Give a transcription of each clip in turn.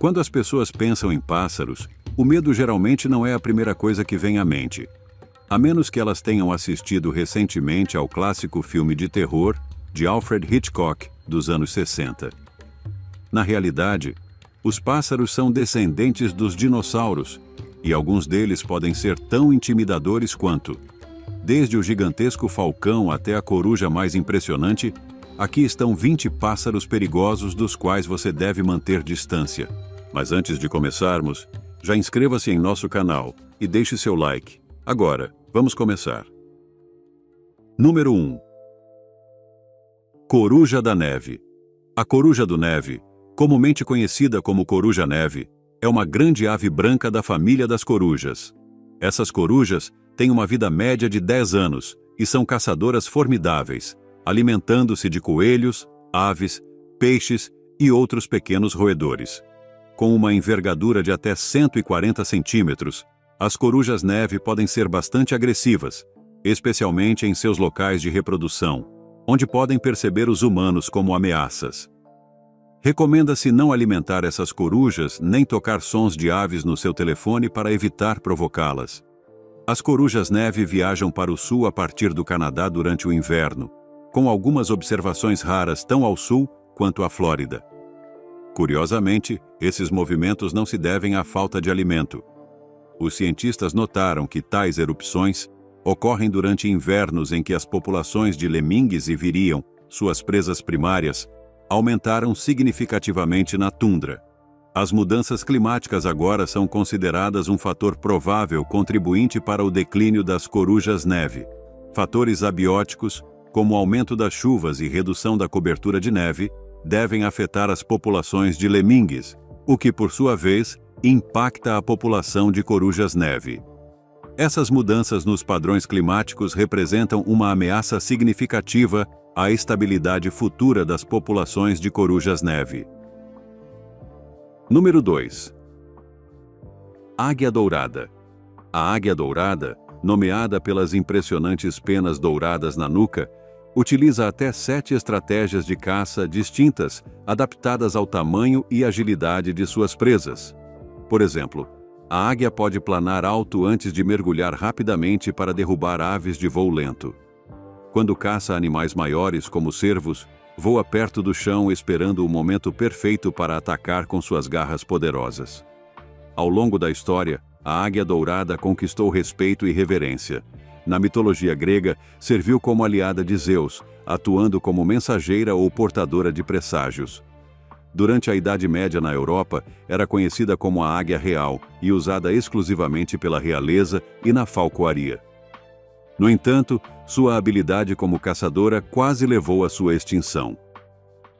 Quando as pessoas pensam em pássaros, o medo geralmente não é a primeira coisa que vem à mente. A menos que elas tenham assistido recentemente ao clássico filme de terror de Alfred Hitchcock, dos anos 60. Na realidade, os pássaros são descendentes dos dinossauros, e alguns deles podem ser tão intimidadores quanto. Desde o gigantesco falcão até a coruja mais impressionante, aqui estão 20 pássaros perigosos dos quais você deve manter distância. Mas antes de começarmos, já inscreva-se em nosso canal e deixe seu like. Agora, vamos começar. Número 1. Coruja da neve. A coruja do neve, comumente conhecida como coruja-neve, é uma grande ave branca da família das corujas. Essas corujas têm uma vida média de 10 anos e são caçadoras formidáveis, alimentando-se de coelhos, aves, peixes e outros pequenos roedores. Com uma envergadura de até 140 centímetros, as corujas-neve podem ser bastante agressivas, especialmente em seus locais de reprodução, onde podem perceber os humanos como ameaças. Recomenda-se não alimentar essas corujas nem tocar sons de aves no seu telefone para evitar provocá-las. As corujas-neve viajam para o sul a partir do Canadá durante o inverno, com algumas observações raras tão ao sul quanto à Flórida. Curiosamente, esses movimentos não se devem à falta de alimento. Os cientistas notaram que tais erupções ocorrem durante invernos em que as populações de lemingues e viriam, suas presas primárias, aumentaram significativamente na tundra. As mudanças climáticas agora são consideradas um fator provável contribuinte para o declínio das corujas-neve. Fatores abióticos, como o aumento das chuvas e redução da cobertura de neve, devem afetar as populações de lemingues, o que, por sua vez, impacta a população de corujas-neve. Essas mudanças nos padrões climáticos representam uma ameaça significativa à estabilidade futura das populações de corujas-neve. Número 2. Águia dourada. A águia dourada, nomeada pelas impressionantes penas douradas na nuca, utiliza até 7 estratégias de caça distintas, adaptadas ao tamanho e agilidade de suas presas. Por exemplo, a águia pode planar alto antes de mergulhar rapidamente para derrubar aves de voo lento. Quando caça animais maiores, como cervos, voa perto do chão esperando o momento perfeito para atacar com suas garras poderosas. Ao longo da história, a águia dourada conquistou respeito e reverência. Na mitologia grega, serviu como aliada de Zeus, atuando como mensageira ou portadora de presságios. Durante a Idade Média na Europa, era conhecida como a águia real e usada exclusivamente pela realeza e na falcoaria. No entanto, sua habilidade como caçadora quase levou à sua extinção.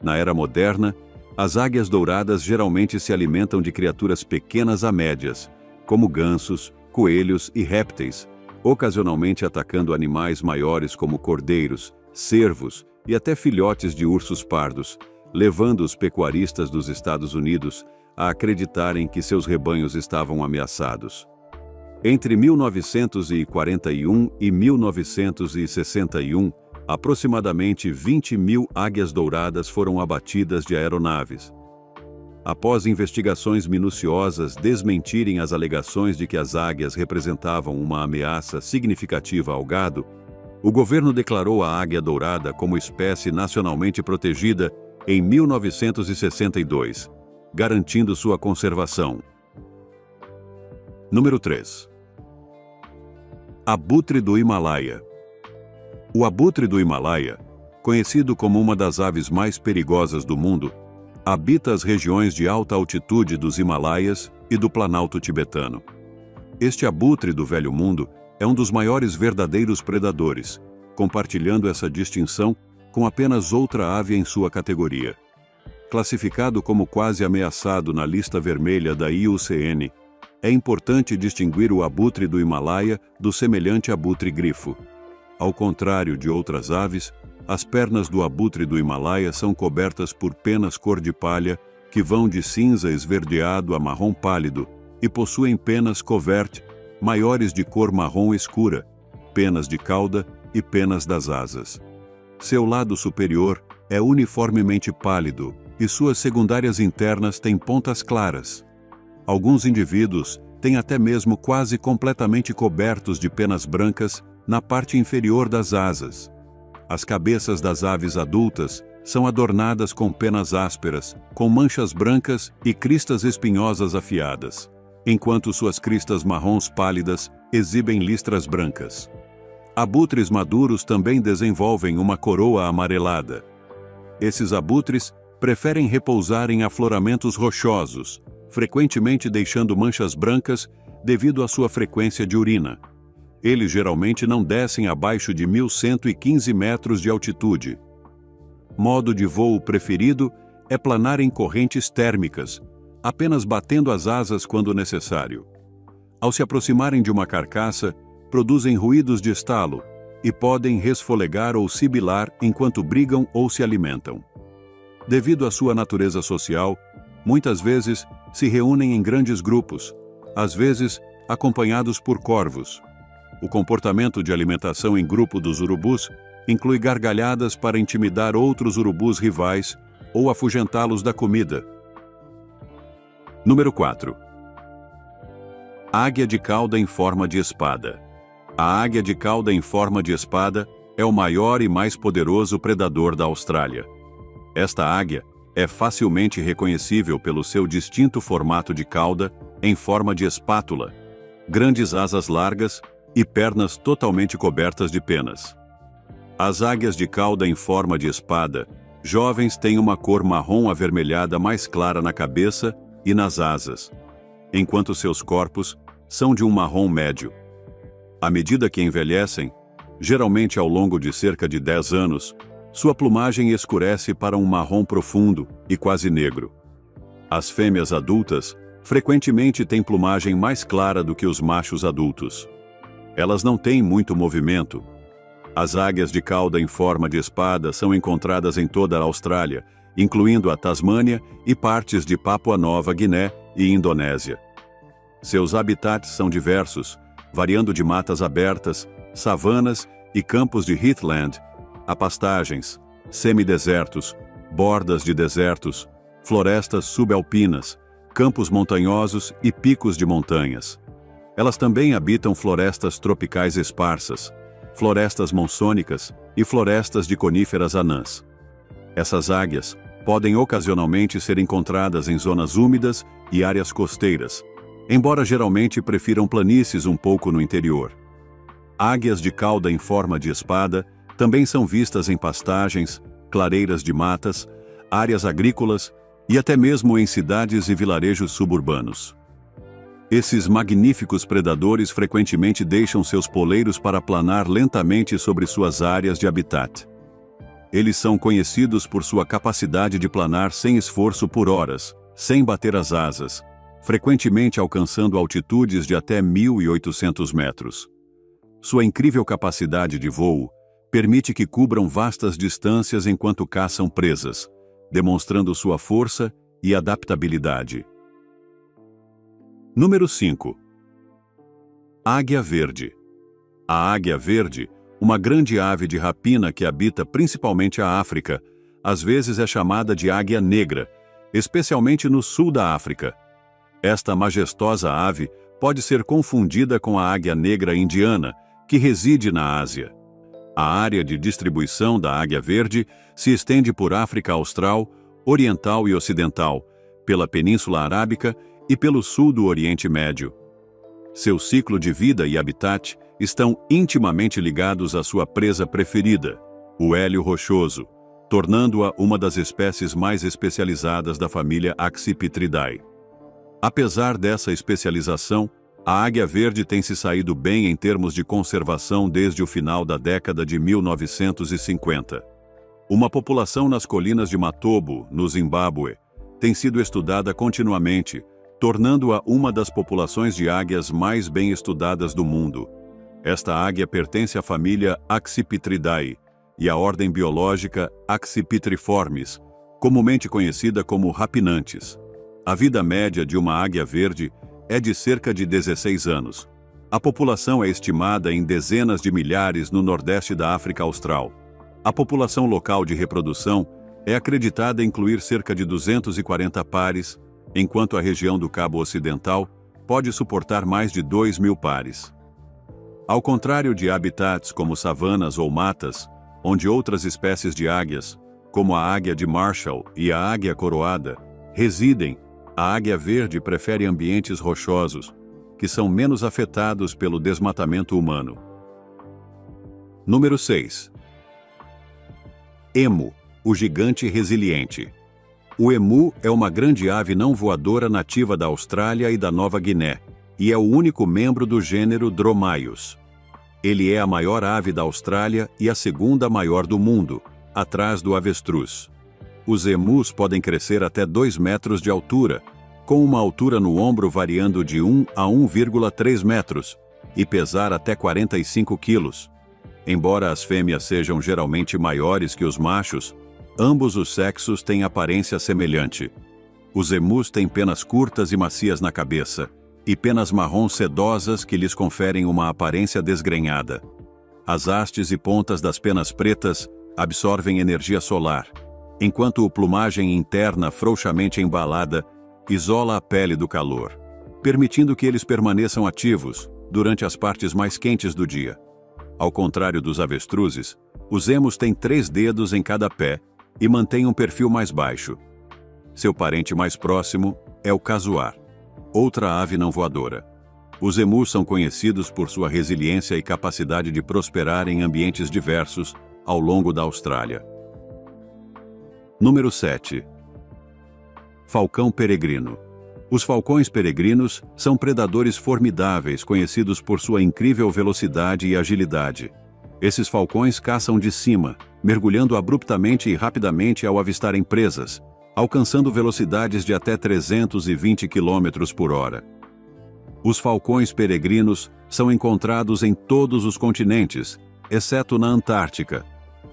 Na era moderna, as águias douradas geralmente se alimentam de criaturas pequenas a médias, como gansos, coelhos e répteis, ocasionalmente atacando animais maiores como cordeiros, cervos e até filhotes de ursos pardos, levando os pecuaristas dos Estados Unidos a acreditarem que seus rebanhos estavam ameaçados. Entre 1941 e 1961, aproximadamente 20 mil águias douradas foram abatidas de aeronaves. Após investigações minuciosas desmentirem as alegações de que as águias representavam uma ameaça significativa ao gado, o governo declarou a águia dourada como espécie nacionalmente protegida em 1962, garantindo sua conservação. Número 3. Abutre do Himalaia. O abutre do Himalaia, conhecido como uma das aves mais perigosas do mundo, habita as regiões de alta altitude dos Himalaias e do Planalto tibetano. Este abutre do Velho Mundo é um dos maiores verdadeiros predadores, compartilhando essa distinção com apenas outra ave em sua categoria. Classificado como quase ameaçado na lista vermelha da IUCN, é importante distinguir o abutre do Himalaia do semelhante abutre grifo. Ao contrário de outras aves, as pernas do abutre do Himalaia são cobertas por penas cor de palha que vão de cinza esverdeado a marrom pálido e possuem penas covert maiores de cor marrom escura, penas de cauda e penas das asas. Seu lado superior é uniformemente pálido, e suas secundárias internas têm pontas claras. Alguns indivíduos têm até mesmo quase completamente cobertos de penas brancas na parte inferior das asas. As cabeças das aves adultas são adornadas com penas ásperas, com manchas brancas e cristas espinhosas afiadas, enquanto suas cristas marrons pálidas exibem listras brancas. Abutres maduros também desenvolvem uma coroa amarelada. Esses abutres preferem repousar em afloramentos rochosos, frequentemente deixando manchas brancas devido à sua frequência de urina. Eles geralmente não descem abaixo de 1.115 metros de altitude. Modo de voo preferido é planar em correntes térmicas, apenas batendo as asas quando necessário. Ao se aproximarem de uma carcaça, produzem ruídos de estalo e podem resfolegar ou sibilar enquanto brigam ou se alimentam. Devido à sua natureza social, muitas vezes se reúnem em grandes grupos, às vezes acompanhados por corvos. O comportamento de alimentação em grupo dos urubus inclui gargalhadas para intimidar outros urubus rivais ou afugentá-los da comida. Número 4. Águia de cauda em forma de espada. A águia de cauda em forma de espada é o maior e mais poderoso predador da Austrália. Esta águia é facilmente reconhecível pelo seu distinto formato de cauda em forma de espátula, grandes asas largas e pernas totalmente cobertas de penas. As águias de cauda em forma de espada, jovens, têm uma cor marrom avermelhada mais clara na cabeça e nas asas, enquanto seus corpos são de um marrom médio. À medida que envelhecem, geralmente ao longo de cerca de 10 anos, sua plumagem escurece para um marrom profundo e quase negro. As fêmeas adultas frequentemente têm plumagem mais clara do que os machos adultos. Elas não têm muito movimento. As águias de cauda em forma de espada são encontradas em toda a Austrália, incluindo a Tasmânia e partes de Papua Nova Guiné e Indonésia. Seus habitats são diversos, variando de matas abertas, savanas e campos de heathland, a pastagens, semidesertos, bordas de desertos, florestas subalpinas, campos montanhosos e picos de montanhas. Elas também habitam florestas tropicais esparsas, florestas monsônicas e florestas de coníferas anãs. Essas águias podem ocasionalmente ser encontradas em zonas úmidas e áreas costeiras, embora geralmente prefiram planícies um pouco no interior. Águias de cauda em forma de espada também são vistas em pastagens, clareiras de matas, áreas agrícolas e até mesmo em cidades e vilarejos suburbanos. Esses magníficos predadores frequentemente deixam seus poleiros para planar lentamente sobre suas áreas de habitat. Eles são conhecidos por sua capacidade de planar sem esforço por horas, sem bater as asas, frequentemente alcançando altitudes de até 1.800 metros. Sua incrível capacidade de voo permite que cubram vastas distâncias enquanto caçam presas, demonstrando sua força e adaptabilidade. Número 5. Águia verde. A águia verde, uma grande ave de rapina que habita principalmente a África, às vezes é chamada de águia negra, especialmente no sul da África. Esta majestosa ave pode ser confundida com a águia negra indiana, que reside na Ásia. A área de distribuição da águia verde se estende por África Austral, Oriental e Ocidental, pela Península Arábica e pelo sul do Oriente Médio. Seu ciclo de vida e habitat estão intimamente ligados à sua presa preferida, o hélio rochoso, tornando-a uma das espécies mais especializadas da família Accipitridae. Apesar dessa especialização, a águia verde tem se saído bem em termos de conservação desde o final da década de 1950. Uma população nas colinas de Matobo, no Zimbábue, tem sido estudada continuamente, tornando-a uma das populações de águias mais bem estudadas do mundo. Esta águia pertence à família Accipitridae e à ordem biológica Accipitriformes, comumente conhecida como rapinantes. A vida média de uma águia verde é de cerca de 16 anos. A população é estimada em dezenas de milhares no nordeste da África Austral. A população local de reprodução É acreditada incluir cerca de 240 pares, enquanto a região do Cabo Ocidental pode suportar mais de 2.000 pares. Ao contrário de habitats como savanas ou matas, onde outras espécies de águias, como a águia de Marshall e a águia coroada, residem, a águia verde prefere ambientes rochosos, que são menos afetados pelo desmatamento humano. Número 6. Emu, o gigante resiliente. O emu é uma grande ave não voadora nativa da Austrália e da Nova Guiné, e é o único membro do gênero Dromaios. Ele é a maior ave da Austrália e a segunda maior do mundo, atrás do avestruz. Os emus podem crescer até 2 metros de altura, com uma altura no ombro variando de 1 a 1,3 metros, e pesar até 45 quilos. Embora as fêmeas sejam geralmente maiores que os machos, ambos os sexos têm aparência semelhante. Os emus têm penas curtas e macias na cabeça, e penas marrom sedosas que lhes conferem uma aparência desgrenhada. As hastes e pontas das penas pretas absorvem energia solar, enquanto a plumagem interna frouxamente embalada isola a pele do calor, permitindo que eles permaneçam ativos durante as partes mais quentes do dia. Ao contrário dos avestruzes, os emus têm 3 dedos em cada pé e mantêm um perfil mais baixo. Seu parente mais próximo é o casuar, outra ave não voadora. Os emus são conhecidos por sua resiliência e capacidade de prosperar em ambientes diversos ao longo da Austrália. Número 7. Falcão peregrino. Os falcões peregrinos são predadores formidáveis conhecidos por sua incrível velocidade e agilidade. Esses falcões caçam de cima, mergulhando abruptamente e rapidamente ao avistarem presas, alcançando velocidades de até 320 km por hora. Os falcões peregrinos são encontrados em todos os continentes, exceto na Antártica,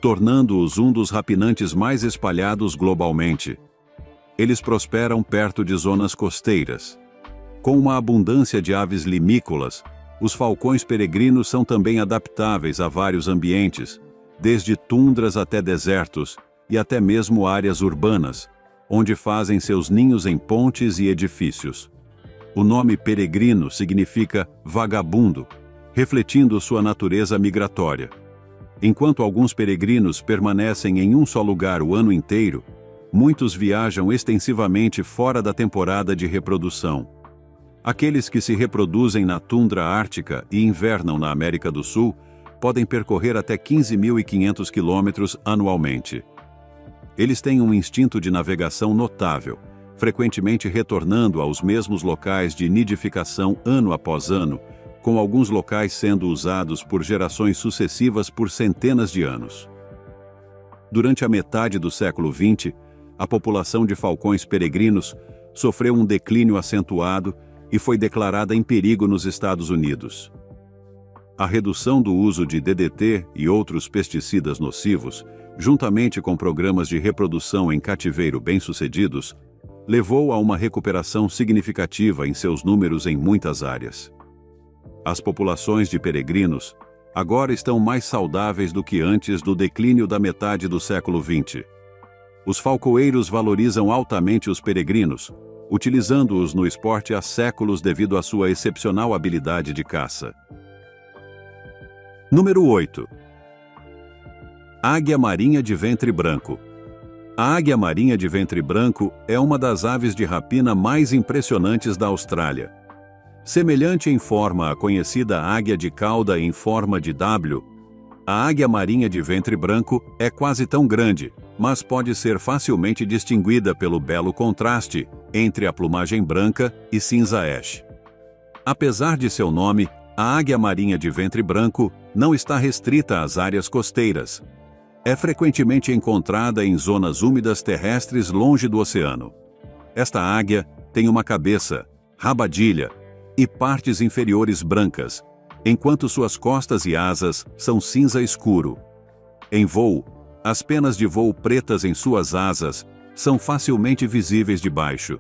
tornando-os um dos rapinantes mais espalhados globalmente. Eles prosperam perto de zonas costeiras. Com uma abundância de aves limícolas, os falcões peregrinos são também adaptáveis a vários ambientes, desde tundras até desertos e até mesmo áreas urbanas, onde fazem seus ninhos em pontes e edifícios. O nome peregrino significa vagabundo, refletindo sua natureza migratória. Enquanto alguns peregrinos permanecem em um só lugar o ano inteiro, muitos viajam extensivamente fora da temporada de reprodução. Aqueles que se reproduzem na tundra ártica e invernam na América do Sul podem percorrer até 15.500 quilômetros anualmente. Eles têm um instinto de navegação notável, frequentemente retornando aos mesmos locais de nidificação ano após ano, com alguns locais sendo usados por gerações sucessivas por centenas de anos. Durante a metade do século XX, a população de falcões peregrinos sofreu um declínio acentuado e foi declarada em perigo nos Estados Unidos. A redução do uso de DDT e outros pesticidas nocivos, juntamente com programas de reprodução em cativeiro bem-sucedidos, levou a uma recuperação significativa em seus números em muitas áreas. As populações de peregrinos agora estão mais saudáveis do que antes do declínio da metade do século XX. Os falcoeiros valorizam altamente os peregrinos, utilizando-os no esporte há séculos devido à sua excepcional habilidade de caça. Número 8. Águia marinha de ventre branco. A águia marinha de ventre branco é uma das aves de rapina mais impressionantes da Austrália. Semelhante em forma à conhecida águia de cauda em forma de W, a águia marinha de ventre branco é quase tão grande, mas pode ser facilmente distinguida pelo belo contraste entre a plumagem branca e cinza ash. Apesar de seu nome, a águia marinha de ventre branco não está restrita às áreas costeiras. É frequentemente encontrada em zonas úmidas terrestres longe do oceano. Esta águia tem uma cabeça, rabadilha e partes inferiores brancas, enquanto suas costas e asas são cinza escuro. Em voo, as penas de voo pretas em suas asas são facilmente visíveis de baixo.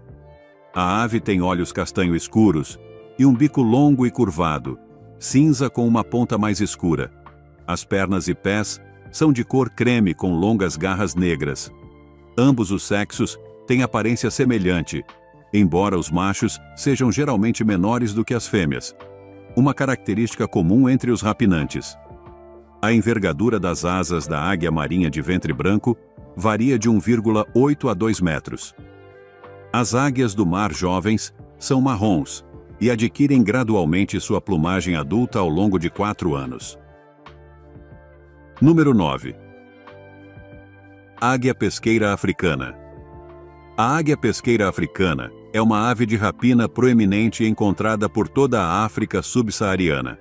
A ave tem olhos castanho escuros e um bico longo e curvado, cinza com uma ponta mais escura. As pernas e pés são de cor creme com longas garras negras. Ambos os sexos têm aparência semelhante, embora os machos sejam geralmente menores do que as fêmeas, uma característica comum entre os rapinantes. A envergadura das asas da águia marinha de ventre branco varia de 1,8 a 2 metros. As águias do mar jovens são marrons e adquirem gradualmente sua plumagem adulta ao longo de 4 anos. Número 9. Águia pesqueira africana. A águia pesqueira africana é uma ave de rapina proeminente encontrada por toda a África subsaariana.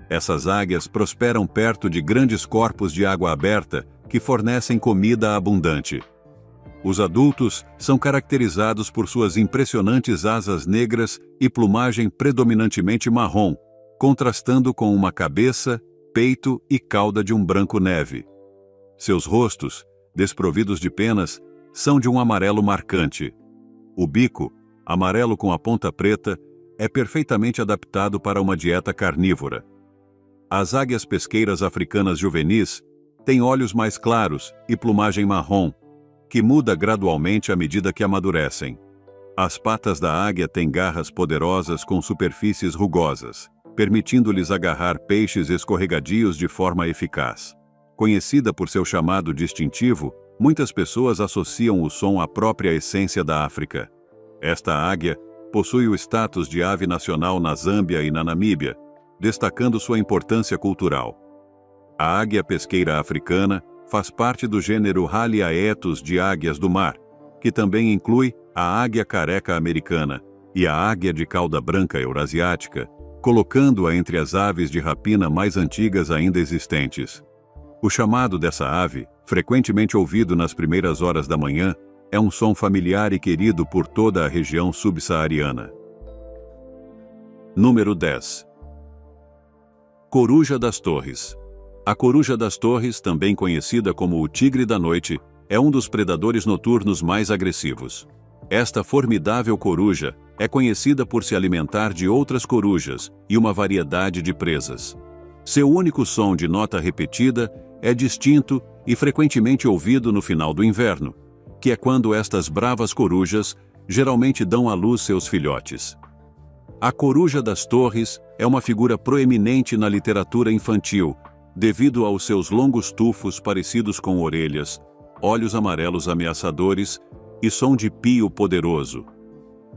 Essas águias prosperam perto de grandes corpos de água aberta que fornecem comida abundante. Os adultos são caracterizados por suas impressionantes asas negras e plumagem predominantemente marrom, contrastando com uma cabeça, peito e cauda de um branco neve. Seus rostos, desprovidos de penas, são de um amarelo marcante. O bico, amarelo com a ponta preta, é perfeitamente adaptado para uma dieta carnívora. As águias pesqueiras africanas juvenis têm olhos mais claros e plumagem marrom, que muda gradualmente à medida que amadurecem. As patas da águia têm garras poderosas com superfícies rugosas, permitindo-lhes agarrar peixes escorregadios de forma eficaz. Conhecida por seu chamado distintivo, muitas pessoas associam o som à própria essência da África. Esta águia possui o status de ave nacional na Zâmbia e na Namíbia, destacando sua importância cultural. A águia pesqueira africana faz parte do gênero Haliaetus de águias do mar, que também inclui a águia careca americana e a águia de cauda branca eurasiática, colocando-a entre as aves de rapina mais antigas ainda existentes. O chamado dessa ave, frequentemente ouvido nas primeiras horas da manhã, é um som familiar e querido por toda a região subsaariana. Número 10. Coruja das Torres. A coruja das torres, também conhecida como o tigre da noite, é um dos predadores noturnos mais agressivos. Esta formidável coruja é conhecida por se alimentar de outras corujas e uma variedade de presas. Seu único som de nota repetida é distinto e frequentemente ouvido no final do inverno, que é quando estas bravas corujas geralmente dão à luz seus filhotes. A coruja das torres é uma figura proeminente na literatura infantil, devido aos seus longos tufos parecidos com orelhas, olhos amarelos ameaçadores e som de pio poderoso.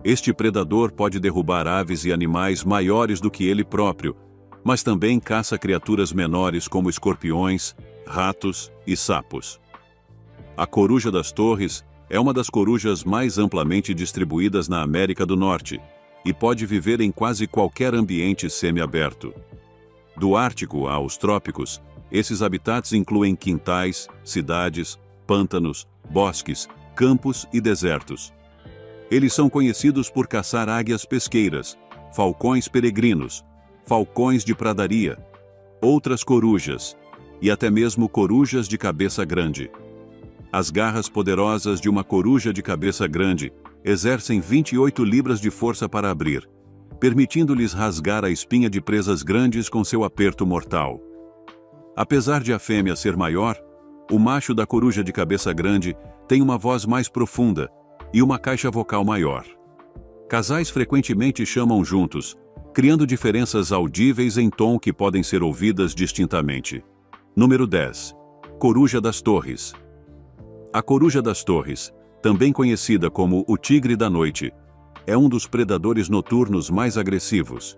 Este predador pode derrubar aves e animais maiores do que ele próprio, mas também caça criaturas menores como escorpiões, ratos e sapos. A coruja das torres é uma das corujas mais amplamente distribuídas na América do Norte e pode viver em quase qualquer ambiente semiaberto. Do Ártico aos trópicos, esses habitats incluem quintais, cidades, pântanos, bosques, campos e desertos. Eles são conhecidos por caçar águias pesqueiras, falcões peregrinos, falcões de pradaria, outras corujas e até mesmo corujas de cabeça grande. As garras poderosas de uma coruja de cabeça grande exercem 28 libras de força para abrir, permitindo-lhes rasgar a espinha de presas grandes com seu aperto mortal. Apesar de a fêmea ser maior, o macho da coruja de cabeça grande tem uma voz mais profunda e uma caixa vocal maior. Casais frequentemente chamam juntos, criando diferenças audíveis em tom que podem ser ouvidas distintamente. Número 10. Coruja das Torres. A coruja das torres, também conhecida como o tigre da noite, é um dos predadores noturnos mais agressivos.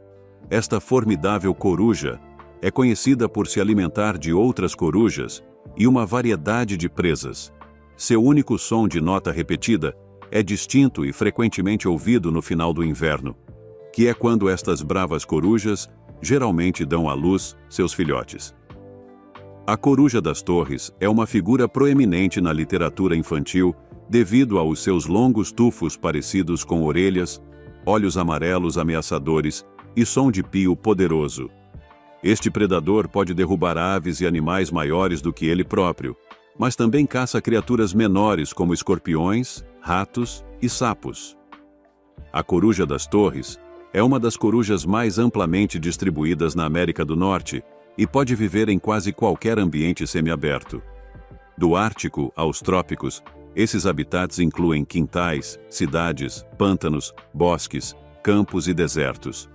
Esta formidável coruja é conhecida por se alimentar de outras corujas e uma variedade de presas. Seu único som de nota repetida é distinto e frequentemente ouvido no final do inverno, que é quando estas bravas corujas geralmente dão à luz seus filhotes. A coruja das torres é uma figura proeminente na literatura infantil devido aos seus longos tufos parecidos com orelhas, olhos amarelos ameaçadores e som de pio poderoso. Este predador pode derrubar aves e animais maiores do que ele próprio, mas também caça criaturas menores como escorpiões, ratos e sapos. A coruja das torres é uma das corujas mais amplamente distribuídas na América do Norte e pode viver em quase qualquer ambiente semiaberto. Do Ártico aos trópicos, Esses habitats incluem quintais, cidades, pântanos, bosques, campos e desertos.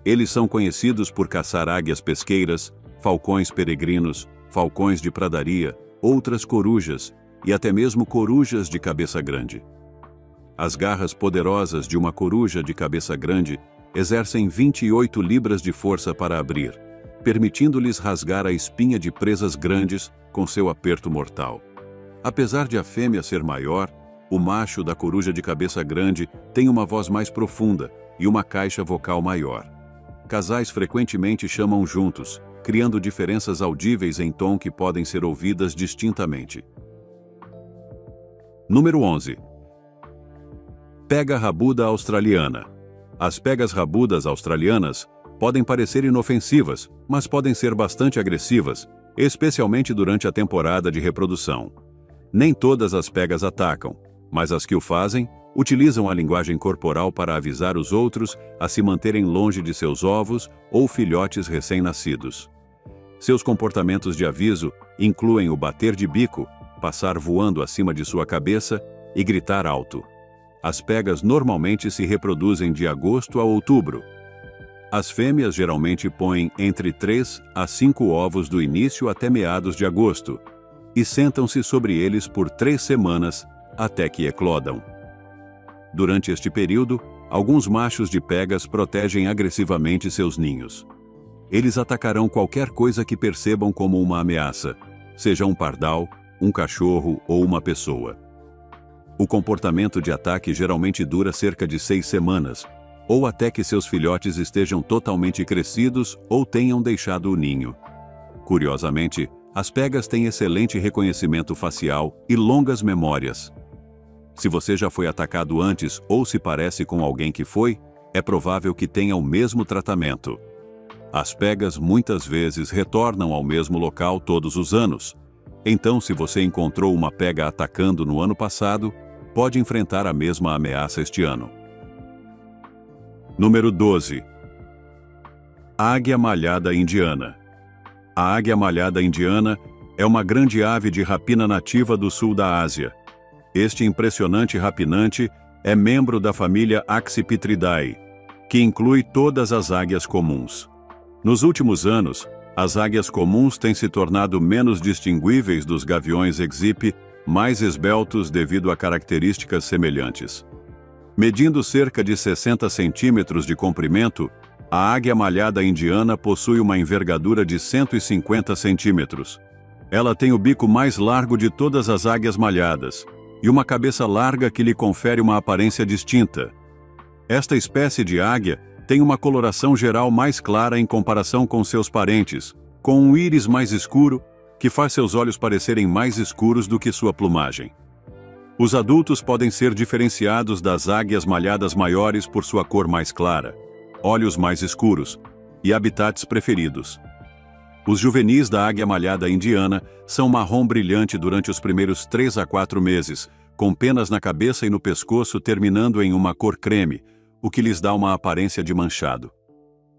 Eles são conhecidos por caçar águias pesqueiras, falcões peregrinos, falcões de pradaria, outras corujas e até mesmo corujas de cabeça grande. As garras poderosas de uma coruja de cabeça grande exercem 28 libras de força para abrir, permitindo-lhes rasgar a espinha de presas grandes com seu aperto mortal. Apesar de a fêmea ser maior, o macho da coruja de cabeça grande tem uma voz mais profunda e uma caixa vocal maior. Casais frequentemente chamam juntos, criando diferenças audíveis em tom que podem ser ouvidas distintamente. Número 11. Pega rabuda australiana. As pegas rabudas australianas podem parecer inofensivas, mas podem ser bastante agressivas, especialmente durante a temporada de reprodução. Nem todas as pegas atacam, mas as que o fazem utilizam a linguagem corporal para avisar os outros a se manterem longe de seus ovos ou filhotes recém-nascidos. Seus comportamentos de aviso incluem o bater de bico, passar voando acima de sua cabeça e gritar alto. As pegas normalmente se reproduzem de agosto a outubro. As fêmeas geralmente põem entre 3 a 5 ovos do início até meados de agosto e sentam-se sobre eles por 3 semanas até que eclodam. Durante este período, alguns machos de pegas protegem agressivamente seus ninhos. Eles atacarão qualquer coisa que percebam como uma ameaça, seja um pardal, um cachorro ou uma pessoa. O comportamento de ataque geralmente dura cerca de 6 semanas, ou até que seus filhotes estejam totalmente crescidos ou tenham deixado o ninho. Curiosamente, as pegas têm excelente reconhecimento facial e longas memórias. Se você já foi atacado antes ou se parece com alguém que foi, é provável que tenha o mesmo tratamento. As pegas muitas vezes retornam ao mesmo local todos os anos. Então, se você encontrou uma pega atacando no ano passado, pode enfrentar a mesma ameaça este ano. Número 12. Águia malhada indiana. A águia malhada indiana é uma grande ave de rapina nativa do sul da Ásia. Este impressionante rapinante é membro da família Accipitridae, que inclui todas as águias comuns. Nos últimos anos, as águias comuns têm se tornado menos distinguíveis dos gaviões exipe, mais esbeltos devido a características semelhantes. Medindo cerca de 60 centímetros de comprimento, a águia malhada indiana possui uma envergadura de 150 centímetros. Ela tem o bico mais largo de todas as águias malhadas e uma cabeça larga que lhe confere uma aparência distinta. Esta espécie de águia tem uma coloração geral mais clara em comparação com seus parentes, com um íris mais escuro, que faz seus olhos parecerem mais escuros do que sua plumagem. Os adultos podem ser diferenciados das águias malhadas maiores por sua cor mais clara, olhos mais escuros e habitats preferidos. Os juvenis da águia malhada indiana são marrom brilhante durante os primeiros 3 a 4 meses, com penas na cabeça e no pescoço terminando em uma cor creme, o que lhes dá uma aparência de manchado.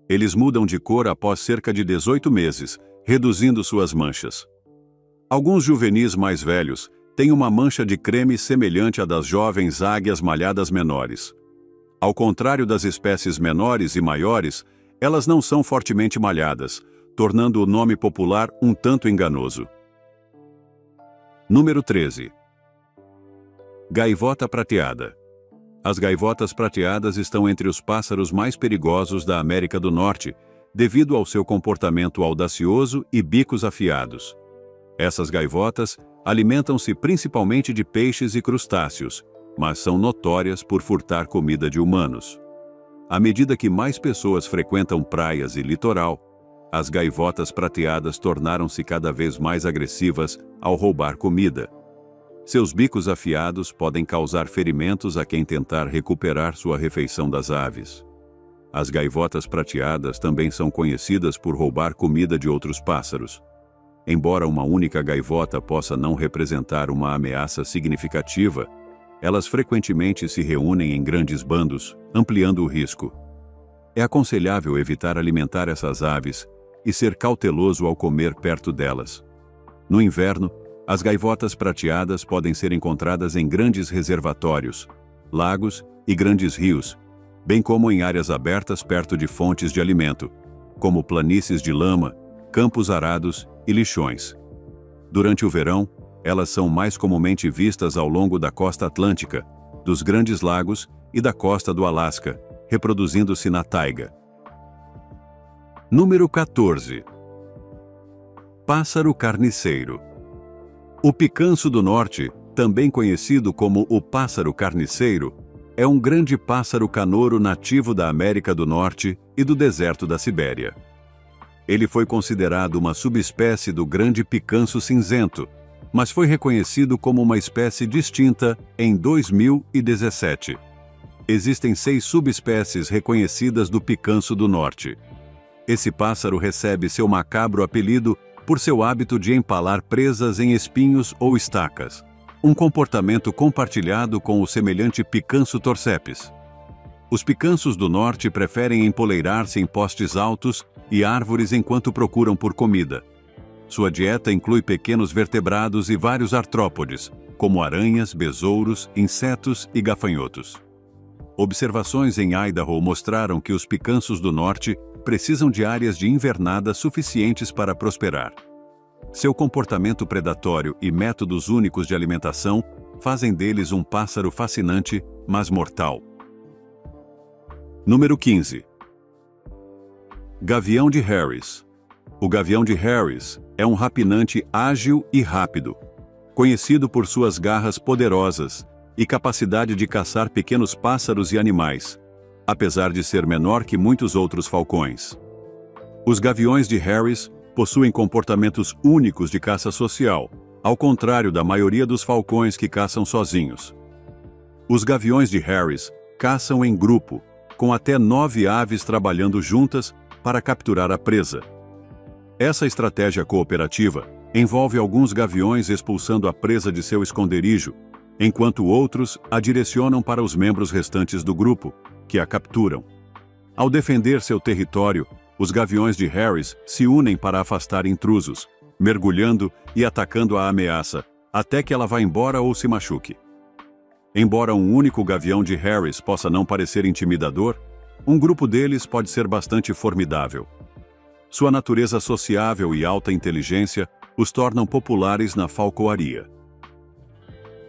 Eles mudam de cor após cerca de 18 meses, reduzindo suas manchas. Alguns juvenis mais velhos têm uma mancha de creme semelhante à das jovens águias malhadas menores. Ao contrário das espécies menores e maiores, elas não são fortemente malhadas, tornando o nome popular um tanto enganoso. Número 13. Gaivota prateada. As gaivotas prateadas estão entre os pássaros mais perigosos da América do Norte, devido ao seu comportamento audacioso e bicos afiados. Essas gaivotas alimentam-se principalmente de peixes e crustáceos, mas são notórias por furtar comida de humanos. À medida que mais pessoas frequentam praias e litoral, as gaivotas prateadas tornaram-se cada vez mais agressivas ao roubar comida. Seus bicos afiados podem causar ferimentos a quem tentar recuperar sua refeição das aves. As gaivotas prateadas também são conhecidas por roubar comida de outros pássaros. Embora uma única gaivota possa não representar uma ameaça significativa, elas frequentemente se reúnem em grandes bandos, ampliando o risco. É aconselhável evitar alimentar essas aves e ser cauteloso ao comer perto delas. No inverno, As gaivotas prateadas podem ser encontradas em grandes reservatórios, lagos e grandes rios, bem como em áreas abertas perto de fontes de alimento, como planícies de lama, campos arados e lixões. Durante o verão, elas são mais comumente vistas ao longo da costa atlântica, dos grandes lagos e da costa do Alasca, reproduzindo-se na taiga. Número 14. Pássaro carniceiro. O picanço do norte, também conhecido como o pássaro carniceiro, é um grande pássaro canouro nativo da América do Norte e do deserto da Sibéria. Ele foi considerado uma subespécie do grande picanço cinzento, mas foi reconhecido como uma espécie distinta em 2017. Existem 6 subespécies reconhecidas do picanço do norte. Esse pássaro recebe seu macabro apelido por seu hábito de empalar presas em espinhos ou estacas, um comportamento compartilhado com o semelhante picanço torcepes. Os picanços do norte preferem empoleirar-se em postes altos e árvores enquanto procuram por comida. Sua dieta inclui pequenos vertebrados e vários artrópodes, como aranhas, besouros, insetos e gafanhotos. Observações em Idaho mostraram que os picanços do norte precisam de áreas de invernada suficientes para prosperar. Seu comportamento predatório e métodos únicos de alimentação fazem deles um pássaro fascinante, mas mortal. Número 15. Gavião de Harris. O gavião de Harris é um rapinante ágil e rápido, conhecido por suas garras poderosas e capacidade de caçar pequenos pássaros e animais, apesar de ser menor que muitos outros falcões. Os gaviões de Harris possuem comportamentos únicos de caça social, ao contrário da maioria dos falcões que caçam sozinhos. Os gaviões de Harris caçam em grupo, com até 9 aves trabalhando juntas para capturar a presa. Essa estratégia cooperativa envolve alguns gaviões expulsando a presa de seu esconderijo, enquanto outros a direcionam para os membros restantes do grupo, que a capturam. Ao defender seu território, os gaviões de Harris se unem para afastar intrusos, mergulhando e atacando a ameaça, até que ela vá embora ou se machuque. Embora um único gavião de Harris possa não parecer intimidador, um grupo deles pode ser bastante formidável. Sua natureza sociável e alta inteligência os tornam populares na falcoaria.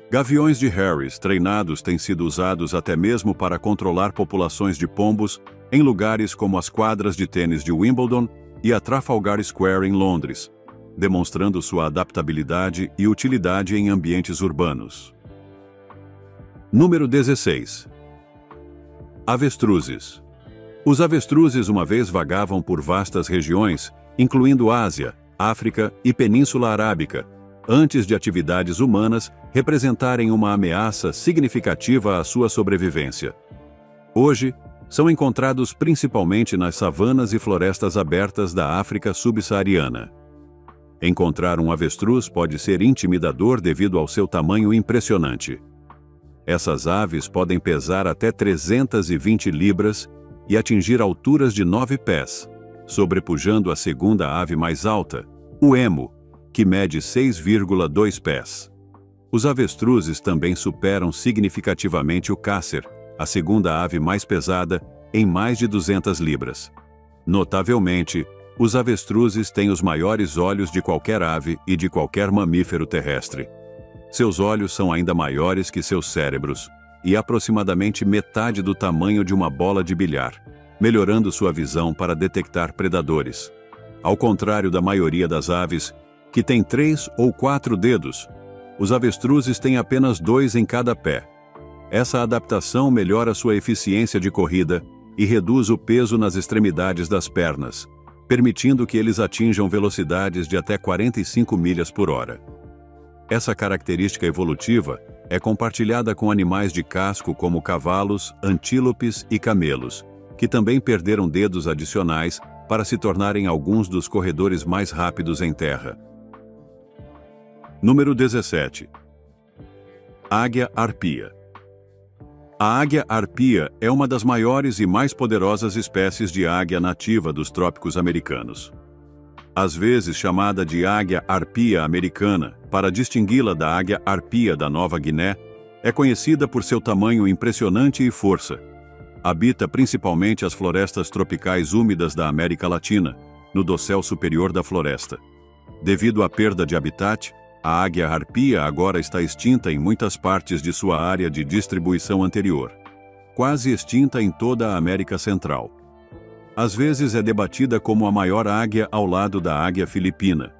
Gaviões de Harris treinados têm sido usados até mesmo para controlar populações de pombos em lugares como as quadras de tênis de Wimbledon e a Trafalgar Square em Londres, demonstrando sua adaptabilidade e utilidade em ambientes urbanos. Número 16. Avestruzes. Os avestruzes uma vez vagavam por vastas regiões, incluindo Ásia, África e Península Arábica, antes de atividades humanas representarem uma ameaça significativa à sua sobrevivência. Hoje, são encontrados principalmente nas savanas e florestas abertas da África subsaariana. Encontrar um avestruz pode ser intimidador devido ao seu tamanho impressionante. Essas aves podem pesar até 320 libras e atingir alturas de 9 pés, sobrepujando a segunda ave mais alta, o emo, que mede 6,2 pés. Os avestruzes também superam significativamente o cásser, a segunda ave mais pesada, em mais de 200 libras. Notavelmente, os avestruzes têm os maiores olhos de qualquer ave e de qualquer mamífero terrestre. Seus olhos são ainda maiores que seus cérebros e aproximadamente metade do tamanho de uma bola de bilhar, melhorando sua visão para detectar predadores. Ao contrário da maioria das aves, que tem 3 ou 4 dedos, os avestruzes têm apenas 2 em cada pé. Essa adaptação melhora sua eficiência de corrida e reduz o peso nas extremidades das pernas, permitindo que eles atinjam velocidades de até 45 milhas por hora. Essa característica evolutiva é compartilhada com animais de casco como cavalos, antílopes e camelos, que também perderam dedos adicionais para se tornarem alguns dos corredores mais rápidos em terra. Número 17. Águia-arpia. A águia-arpia é uma das maiores e mais poderosas espécies de águia nativa dos trópicos americanos. Às vezes chamada de águia arpia americana, para distingui-la da águia arpia da Nova Guiné, é conhecida por seu tamanho impressionante e força. Habita principalmente as florestas tropicais úmidas da América Latina, no dossel superior da floresta. Devido à perda de habitat, a águia arpia agora está extinta em muitas partes de sua área de distribuição anterior, quase extinta em toda a América Central. Às vezes é debatida como a maior águia ao lado da águia filipina.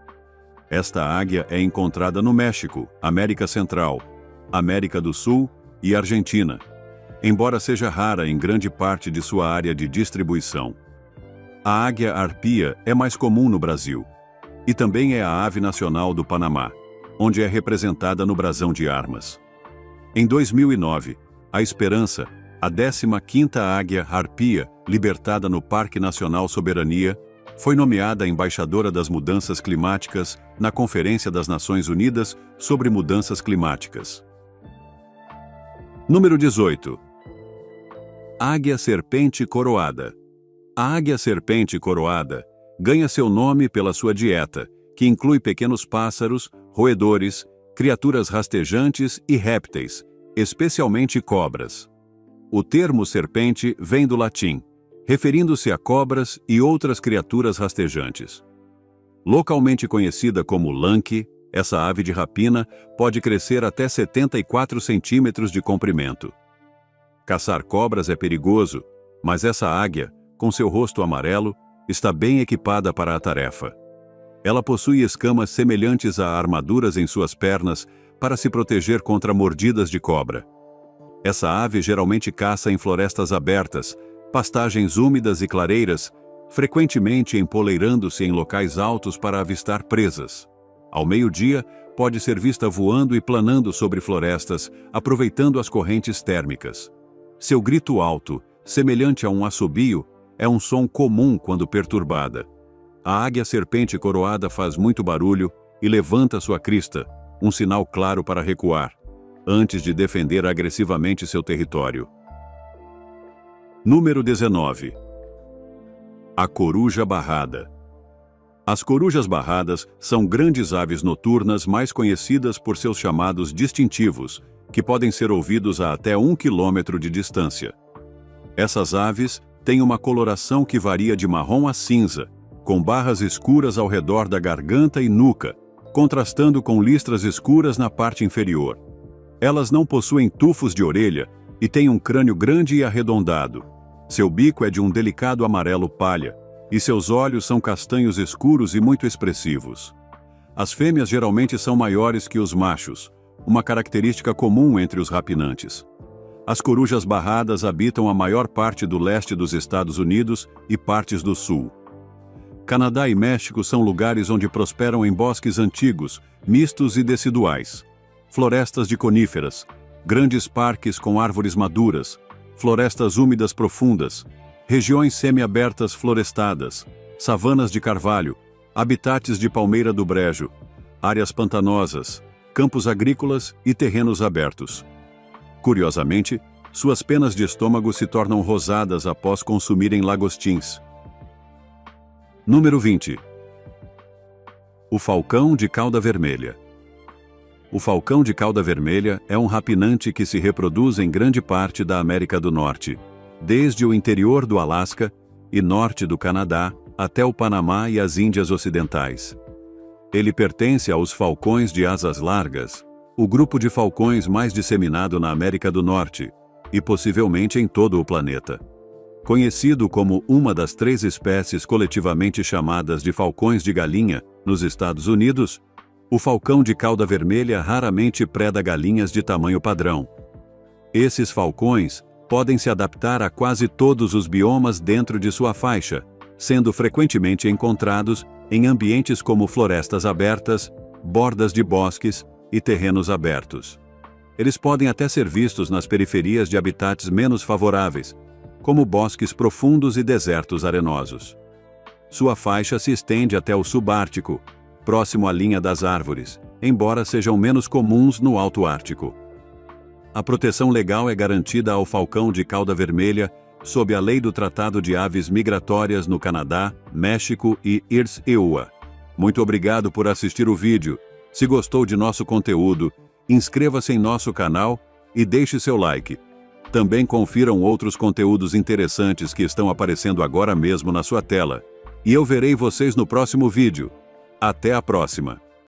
Esta águia é encontrada no México, América Central, América do Sul e Argentina, embora seja rara em grande parte de sua área de distribuição. A águia arpia é mais comum no Brasil, e também é a ave nacional do Panamá, onde é representada no brasão de armas. Em 2009, a Esperança, a 15ª águia arpia, libertada no Parque Nacional Soberania, foi nomeada embaixadora das mudanças climáticas na Conferência das Nações Unidas sobre Mudanças Climáticas. Número 18. Águia serpente coroada. A águia serpente coroada ganha seu nome pela sua dieta, que inclui pequenos pássaros, roedores, criaturas rastejantes e répteis, especialmente cobras. O termo serpente vem do latim, referindo-se a cobras e outras criaturas rastejantes. Localmente conhecida como lanque, essa ave de rapina pode crescer até 74 centímetros de comprimento. Caçar cobras é perigoso, mas essa águia, com seu rosto amarelo, está bem equipada para a tarefa. Ela possui escamas semelhantes a armaduras em suas pernas para se proteger contra mordidas de cobra. Essa ave geralmente caça em florestas abertas, pastagens úmidas e clareiras, frequentemente empoleirando-se em locais altos para avistar presas. Ao meio-dia, pode ser vista voando e planando sobre florestas, aproveitando as correntes térmicas. Seu grito alto, semelhante a um assobio, é um som comum quando perturbada. A águia serpente coroada faz muito barulho e levanta sua crista, um sinal claro para recuar, antes de defender agressivamente seu território. Número 19. A coruja barrada. As corujas barradas são grandes aves noturnas mais conhecidas por seus chamados distintivos, que podem ser ouvidos a até 1 quilômetro de distância. Essas aves têm uma coloração que varia de marrom a cinza, com barras escuras ao redor da garganta e nuca, contrastando com listras escuras na parte inferior. Elas não possuem tufos de orelha e têm um crânio grande e arredondado. Seu bico é de um delicado amarelo palha, e seus olhos são castanhos escuros e muito expressivos. As fêmeas geralmente são maiores que os machos, uma característica comum entre os rapinantes. As corujas barradas habitam a maior parte do leste dos Estados Unidos e partes do sul. Canadá e México são lugares onde prosperam em bosques antigos, mistos e deciduais, florestas de coníferas, grandes parques com árvores maduras, florestas úmidas profundas, regiões semiabertas florestadas, savanas de carvalho, habitats de palmeira do brejo, áreas pantanosas, campos agrícolas e terrenos abertos. Curiosamente, suas penas de estômago se tornam rosadas após consumirem lagostins. Número 20. O falcão de cauda vermelha. O falcão de cauda vermelha é um rapinante que se reproduz em grande parte da América do Norte, desde o interior do Alasca e norte do Canadá até o Panamá e as Índias Ocidentais. Ele pertence aos falcões de asas largas, o grupo de falcões mais disseminado na América do Norte e possivelmente em todo o planeta. Conhecido como uma das 3 espécies coletivamente chamadas de falcões de galinha nos Estados Unidos, o falcão de cauda vermelha raramente preda galinhas de tamanho padrão. Esses falcões podem se adaptar a quase todos os biomas dentro de sua faixa, sendo frequentemente encontrados em ambientes como florestas abertas, bordas de bosques e terrenos abertos. Eles podem até ser vistos nas periferias de habitats menos favoráveis, como bosques profundos e desertos arenosos. Sua faixa se estende até o subártico, próximo à linha das árvores, embora sejam menos comuns no Alto Ártico. A proteção legal é garantida ao falcão de cauda vermelha sob a Lei do Tratado de Aves Migratórias no Canadá, México e IRS-EUA, Muito obrigado por assistir o vídeo. Se gostou de nosso conteúdo, inscreva-se em nosso canal e deixe seu like. Também confiram outros conteúdos interessantes que estão aparecendo agora mesmo na sua tela. E eu verei vocês no próximo vídeo. Até a próxima!